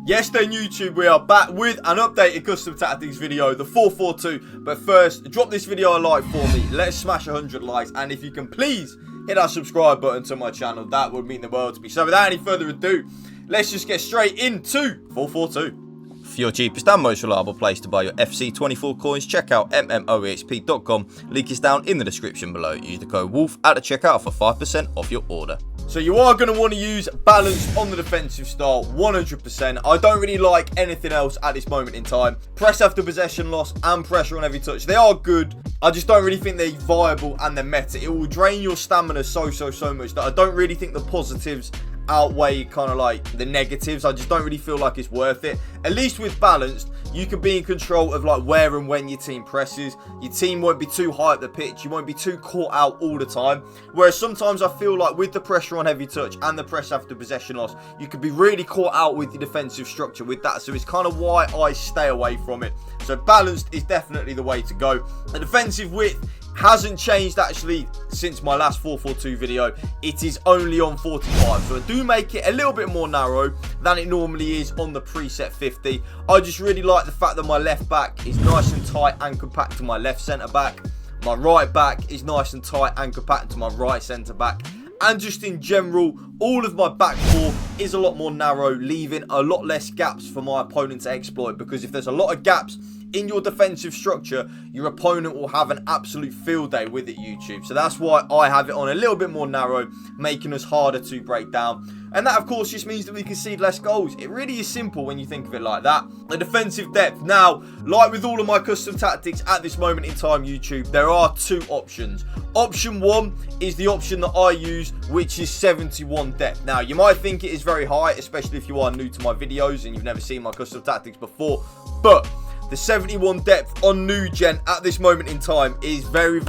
Yes then YouTube, we are back with an updated custom tactics video, the 4-4-2. But first, drop this video a like for me. Let's smash 100 likes, and if you can please hit that subscribe button to my channel, that would mean the world to me. So without any further ado, let's just get straight into 4-4-2. For your cheapest and most reliable place to buy your FC24 coins, check out mmoexp.com. Link is down in the description below. Use the code WOLF at the checkout for 5% off your order. So you are going to want to use balance on the defensive style, 100%. I don't really like anything else at this moment in time. Press after possession loss and pressure on every touch, they are good. I just don't really think they're viable and they're meta. It will drain your stamina so much that I don't really think the positives outweigh kind of like the negatives. I just don't really feel like it's worth it. At least with balanced, you can be in control of like where and when your team presses. Your team won't be too high up the pitch. You won't be too caught out all the time. Whereas sometimes I feel like with the pressure on heavy touch and the press after possession loss, you could be really caught out with the defensive structure with that. So it's kind of why I stay away from it. So balanced is definitely the way to go. The defensive width hasn't changed actually since my last 4-4-2 video. It is only on 45, so I do make it a little bit more narrow than it normally is on the preset 50. I just really like the fact that my left back is nice and tight and compact to my left centre back. My right back is nice and tight and compact to my right centre back. And just in general, all of my back four is a lot more narrow, leaving a lot less gaps for my opponent to exploit. Because if there's a lot of gaps in your defensive structure, your opponent will have an absolute field day with it, YouTube. So that's why I have it on a little bit more narrow, making us harder to break down. And that, of course, just means that we concede less goals. It really is simple when you think of it like that. The defensive depth. Now, like with all of my custom tactics at this moment in time, YouTube, there are two options. Option one is the option that I use, which is 71 depth. Now, you might think it is very high, especially if you are new to my videos and you've never seen my custom tactics before. But the 71 depth on new gen at this moment in time is very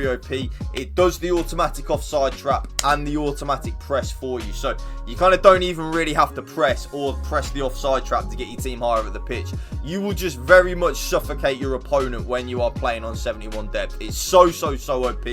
OP. It does the automatic offside trap and the automatic press for you. So you kind of don't even really have to press the offside trap to get your team higher at the pitch. You will just very much suffocate your opponent when you are playing on 71 depth. It's so OP.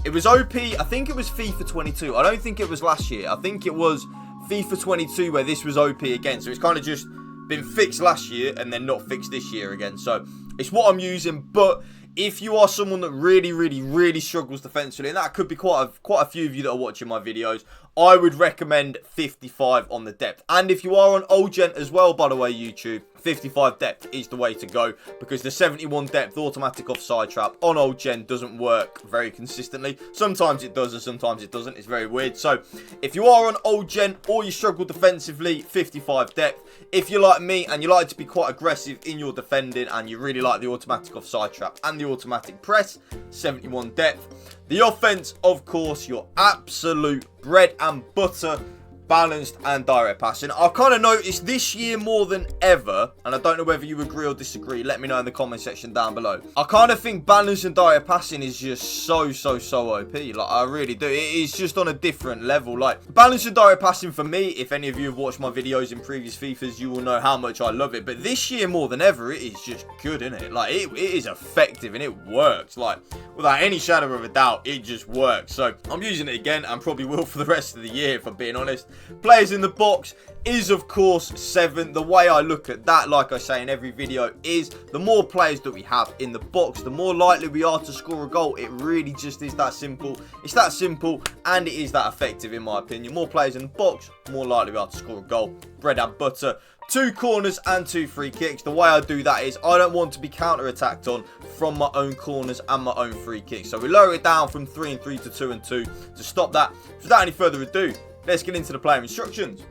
It was OP, I think it was FIFA 22. I don't think it was last year. I think it was FIFA 22 where this was OP again. So it's kind of just been fixed last year and then not fixed this year again. So it's what I'm using. But if you are someone that really struggles defensively, and that could be quite a few of you that are watching my videos, I would recommend 55 on the depth. And if you are on old gen as well, by the way, YouTube, 55 depth is the way to go, because the 71 depth automatic offside trap on old gen doesn't work very consistently. Sometimes it does and sometimes it doesn't. It's very weird. So if you are on old gen or you struggle defensively, 55 depth. If you're like me and you like to be quite aggressive in your defending and you really like the automatic offside trap and the automatic press, 71 depth. The offense, of course, your absolute bread and butter, balanced and direct passing. I've kind of noticed this year more than ever, and I don't know whether you agree or disagree, let me know in the comment section down below. I kind of think balanced and direct passing is just so OP. Like, I really do. It is just on a different level. Like, balanced and direct passing for me, if any of you have watched my videos in previous FIFAs, you will know how much I love it. But this year more than ever, it is just good, isn't it? Like, it is effective and it works. Like, without any shadow of a doubt, it just works. So I'm using it again and probably will for the rest of the year, if I'm being honest. Players in the box is, of course, 7. The way I look at that, like I say in every video, is the more players that we have in the box, the more likely we are to score a goal. It really just is that simple. It's that simple and it is that effective, in my opinion. More players in the box, more likely we are to score a goal. Bread and butter. 2 corners and 2 free kicks. The way I do that is I don't want to be counter-attacked on from my own corners and my own free kicks. So we lower it down from 3 and 3 to 2 and 2 to stop that. So without any further ado, let's get into the player instructions.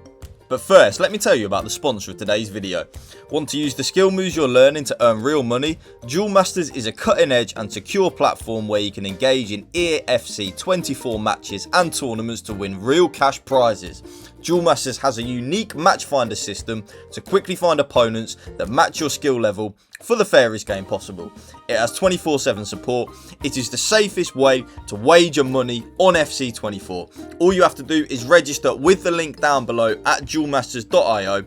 But first, let me tell you about the sponsor of today's video. Want to use the skill moves you're learning to earn real money? Duel Masters is a cutting edge and secure platform where you can engage in EAFC 24 matches and tournaments to win real cash prizes. Duel Masters has a unique match finder system to quickly find opponents that match your skill level for the fairest game possible. It has 24/7 support. It is the safest way to wager money on FC24. All you have to do is register with the link down below at duelmasters.io.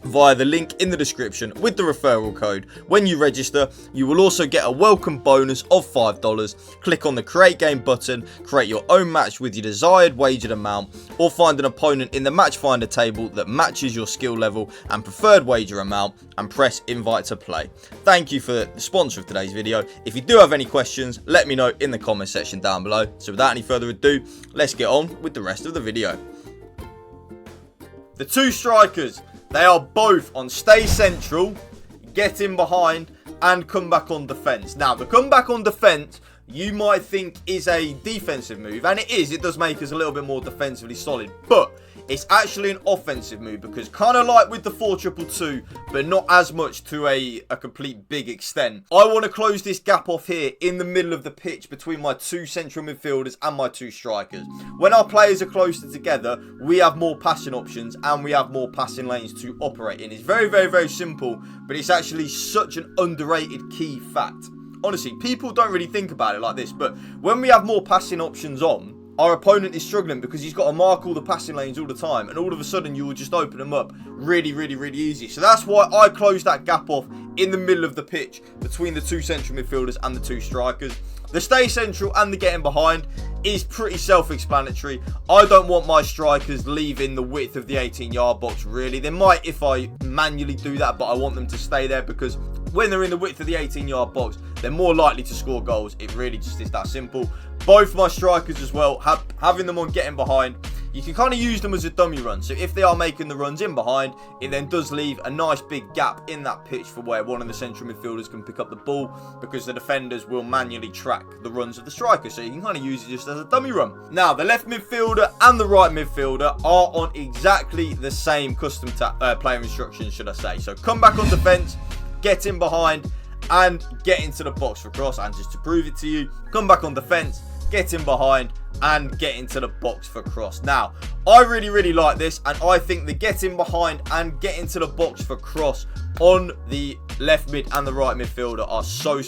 via the link in the description with the referral code. When you register, you will also get a welcome bonus of $5. Click on the create game button, create your own match with your desired wagered amount, or find an opponent in the match finder table that matches your skill level and preferred wager amount, and press invite to play. Thank you for the sponsor of today's video. If you do have any questions, let me know in the comment section down below. So without any further ado, let's get on with the rest of the video. The two strikers, they are both on stay central, get in behind, and come back on defense. Now, the come back on defense, you might think is a defensive move, and it is. It does make us a little bit more defensively solid, but it's actually an offensive move because kind of like with the 4-2-2, but not as much to a complete big extent. I want to close this gap off here in the middle of the pitch between my two central midfielders and my two strikers. When our players are closer together, we have more passing options and we have more passing lanes to operate in. It's very, very, very simple, but it's actually such an underrated key fact. Honestly, people don't really think about it like this, but when we have more passing options on, our opponent is struggling because he's got to mark all the passing lanes all the time, and all of a sudden you will just open them up really, really, really easy. So that's why I closed that gap off in the middle of the pitch between the two central midfielders and the two strikers. The stay central and the getting behind is pretty self-explanatory. I don't want my strikers leaving the width of the 18-yard box, really. They might if I manually do that, but I want them to stay there because when they're in the width of the 18-yard box, they're more likely to score goals. It really just is that simple. Both my strikers as well, having them on getting behind, you can kind of use them as a dummy run. So if they are making the runs in behind, it then does leave a nice big gap in that pitch for where one of the central midfielders can pick up the ball, because the defenders will manually track the runs of the striker. So you can kind of use it just as a dummy run. Now, the left midfielder and the right midfielder are on exactly the same custom player instructions, should I say. So come back on defense, get in behind, and get into the box for cross. And just to prove it to you, come back on defense, get in behind, and get into the box for cross. Now, I really, really like this, and I think the get in behind and get into the box for cross on the left mid and the right midfielder are so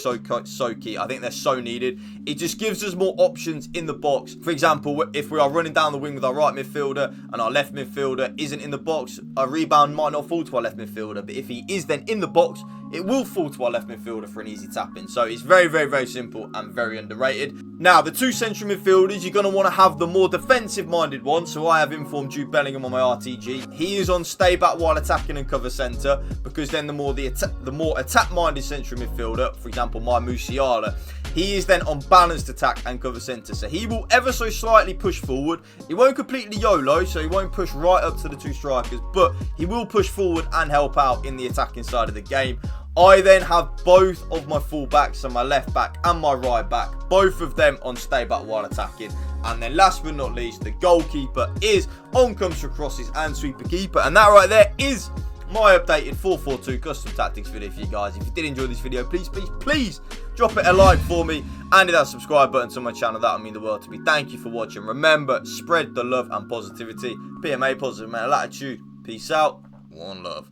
key. I think they're so needed. It just gives us more options in the box. For example, if we are running down the wing with our right midfielder and our left midfielder isn't in the box, a rebound might not fall to our left midfielder, but if he is then in the box, it will fall to our left midfielder for an easy tap in. So it's very, very, very simple and very underrated. Now, the two central midfielders, you're going to want to have the more defensive minded one. So I have informed Jude Bellingham on my RTG. He is on stay back while attacking and cover centre, because then the more attack minded central midfielder, for example my Musiala, he is then on balanced attack and cover centre. So he will ever so slightly push forward. He won't completely YOLO, so he won't push right up to the two strikers, but he will push forward and help out in the attacking side of the game. I then have both of my full-backs, so my left back and my right back, both of them on stay back while attacking. And then last but not least, the goalkeeper is on comes for crosses and sweeper keeper. And that right there is my updated 4-4-2 custom tactics video for you guys. If you did enjoy this video, please drop it a like for me, and hit that subscribe button to my channel. That would mean the world to me. Thank you for watching. Remember, spread the love and positivity. PMA, positive mental attitude. Peace out. One love.